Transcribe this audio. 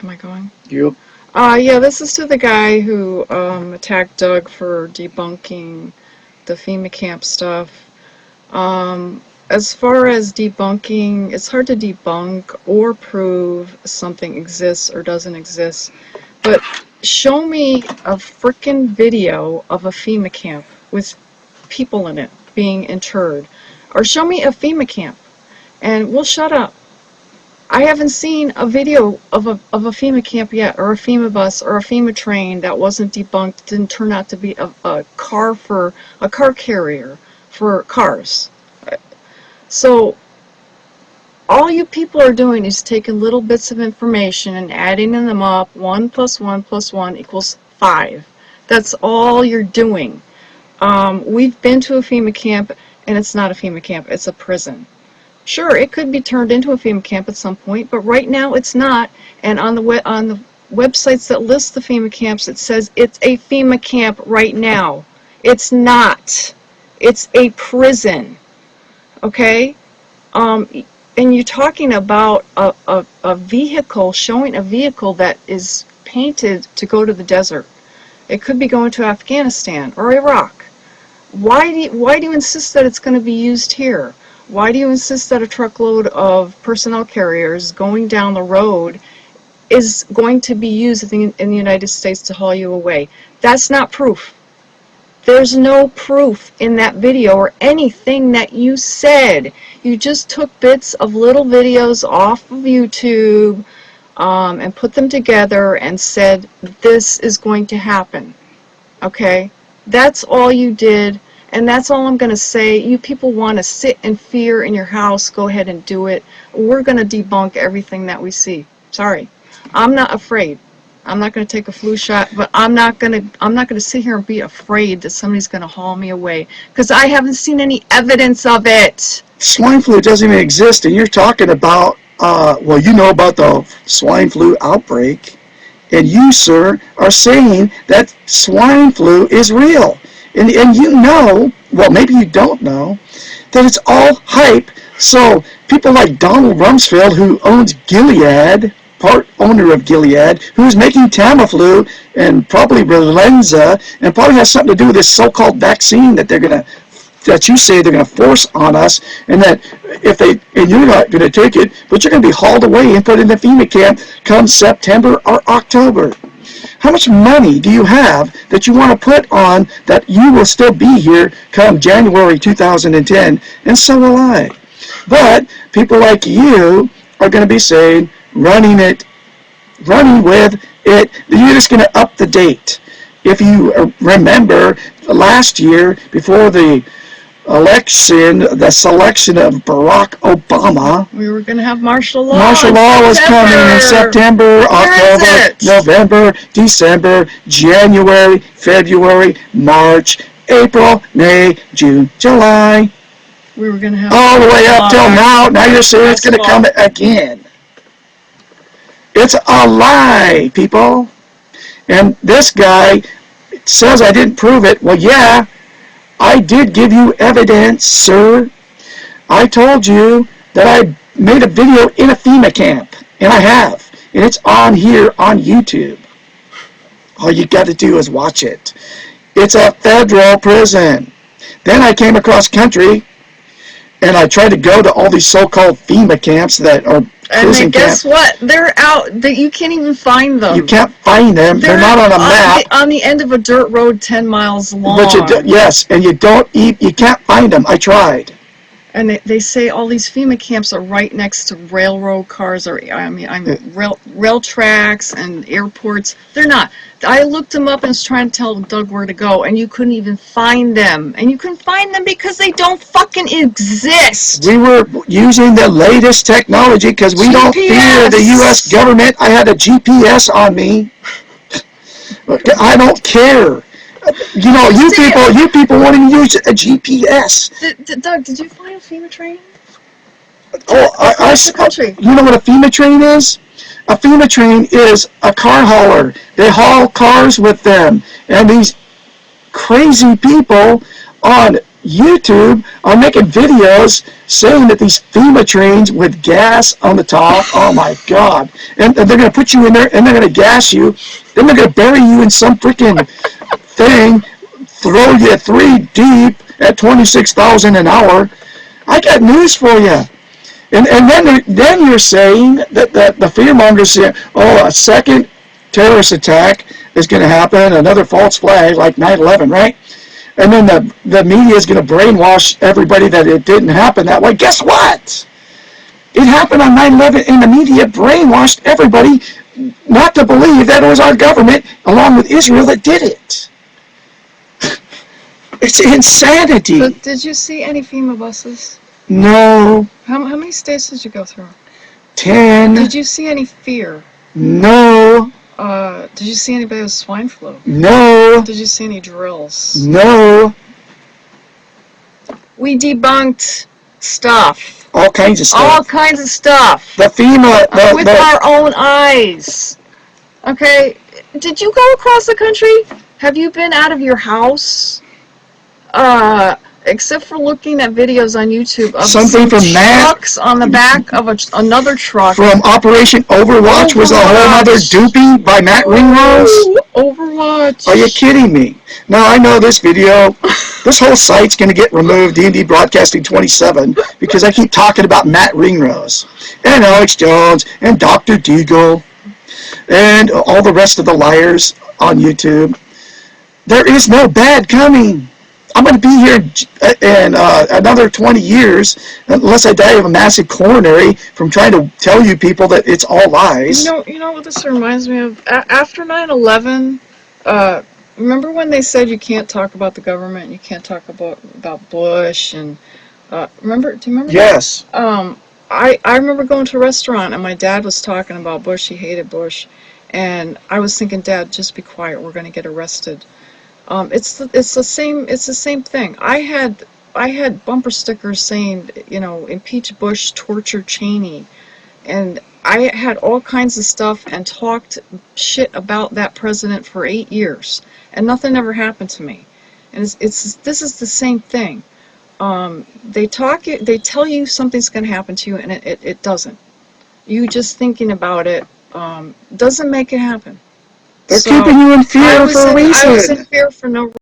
Am I going? Yep. Yeah, this is to the guy who attacked Doug for debunking the FEMA camp stuff. As far as debunking, it's hard to debunk or prove something exists or doesn't exist. But show me a frickin' video of a FEMA camp with people in it being interred. Or show me a FEMA camp and we'll shut up. I haven't seen a video of a FEMA camp yet, or a FEMA bus, or a FEMA train that wasn't debunked, didn't turn out to be a car carrier for cars. So all you people are doing is taking little bits of information and adding them up. 1 + 1 + 1 = 5. That's all you're doing. We've been to a FEMA camp, and it's not a FEMA camp, it's a prison. Sure, it could be turned into a FEMA camp at some point, but right now it's not. And on the websites that list the FEMA camps, it says it's a FEMA camp right now. It's not. It's a prison. Okay? And you're talking about a vehicle, showing a vehicle that is painted to go to the desert. It could be going to Afghanistan or Iraq. Why do you insist that it's going to be used here? Why do you insist that a truckload of personnel carriers going down the road is going to be used in the United States to haul you away? That's not proof. There's no proof in that video or anything that you said. You just took bits of little videos off of YouTube and put them together and said, this is going to happen. Okay? That's all you did. And that's all I'm going to say. You people want to sit in fear in your house, go ahead and do it. We're going to debunk everything that we see. Sorry. I'm not afraid. I'm not going to take a flu shot, but I'm not going to sit here and be afraid that somebody's going to haul me away, because I haven't seen any evidence of it. Swine flu doesn't even exist, and you're talking about, well, you know about the swine flu outbreak, and you, sir, are saying that swine flu is real. And you know, well, maybe you don't know, that it's all hype. So people like Donald Rumsfeld, who owns Gilead, part owner of Gilead, who's making Tamiflu and probably Relenza, and probably has something to do with this so-called vaccine that that you say they're going to force on us, and that and you're not going to take it, but you're going to be hauled away and put in the FEMA camp come September or October. How much money do you have that you want to put on that you will still be here come January 2010? And so will I. But people like you are going to be saying, running with it, you're just going to up the date. If you remember last year, before the election, the selection of Barack Obama, we were going to have martial law. Martial law was coming in September, October, November, December, January, February, March, April, May, June, July. We were going to have all the way up till now. Now you're saying it's going to come again. It's a lie, people. And this guy says I didn't prove it. Well, yeah. I did give you evidence, sir. I told you that I made a video in a FEMA camp, and I have, and it's on here on YouTube. All you got to do is watch it. It's a federal prison. Then I came across country, and I tried to go to all these so-called FEMA camps that are prison camps. And guess what? They're out. You can't even find them. You can't find them. They're not on a map. On the end of a dirt road 10 miles long. But yes, and you can't find them. I tried. And they say all these FEMA camps are right next to railroad cars, or rail tracks and airports. They're not. I looked them up and was trying to tell Doug where to go, and you couldn't even find them. And you couldn't find them because they don't fucking exist. We were using the latest technology because we don't fear the U.S. government. I had a GPS on me. I don't care. You know, you people won't even use a GPS. Doug, did you find a FEMA train? You know what a FEMA train is? A FEMA train is a car hauler. They haul cars with them. And these crazy people on YouTube are making videos saying that these FEMA trains with gas on the top, oh my God. And they're going to put you in there and they're going to gas you. Then they're going to bury you in some freaking thing, throw you 3 deep at 26,000 an hour. I got news for you. And then you're saying that the fearmongers say, oh, a second terrorist attack is going to happen, another false flag like 9/11, right? And then the media is going to brainwash everybody that it didn't happen that way. Guess what? It happened on 9/11, and the media brainwashed everybody not to believe that it was our government, along with Israel, that did it. It's insanity. But did you see any FEMA buses? No. How many states did you go through? 10. Did you see any fear? No. Did you see anybody with swine flu? No. Did you see any drills? No. We debunked stuff. All kinds of stuff. All kinds of stuff. The FEMA. With our own eyes. Okay? Did you go across the country? Have you been out of your house? Except for looking at videos on YouTube of something from trucks on the back of another truck. From Operation Overwatch was a whole other doopy by Matt Ringrose? Overwatch. Are you kidding me? Now I know this video, this whole site's going to get removed, D&D Broadcasting 27, because I keep talking about Matt Ringrose, and Alex Jones, and Dr. Deagle, and all the rest of the liars on YouTube. There is no bad coming. I'm going to be here in another 20 years unless I die of a massive coronary from trying to tell you people that it's all lies. You know what this reminds me of? After 9/11, remember when they said you can't talk about the government, you can't talk about Bush, and do you remember Yes. that? I remember going to a restaurant and my dad was talking about Bush. He hated Bush, and I was thinking, Dad, just be quiet. We're going to get arrested. It's the same thing. I had bumper stickers saying, impeach Bush, torture Cheney, and I had all kinds of stuff and talked shit about that president for 8 years, and nothing ever happened to me. And this is the same thing. They tell you something's going to happen to you, and it doesn't. You just thinking about it doesn't make it happen. They're keeping you in fear for a reason. I was in fear for no reason.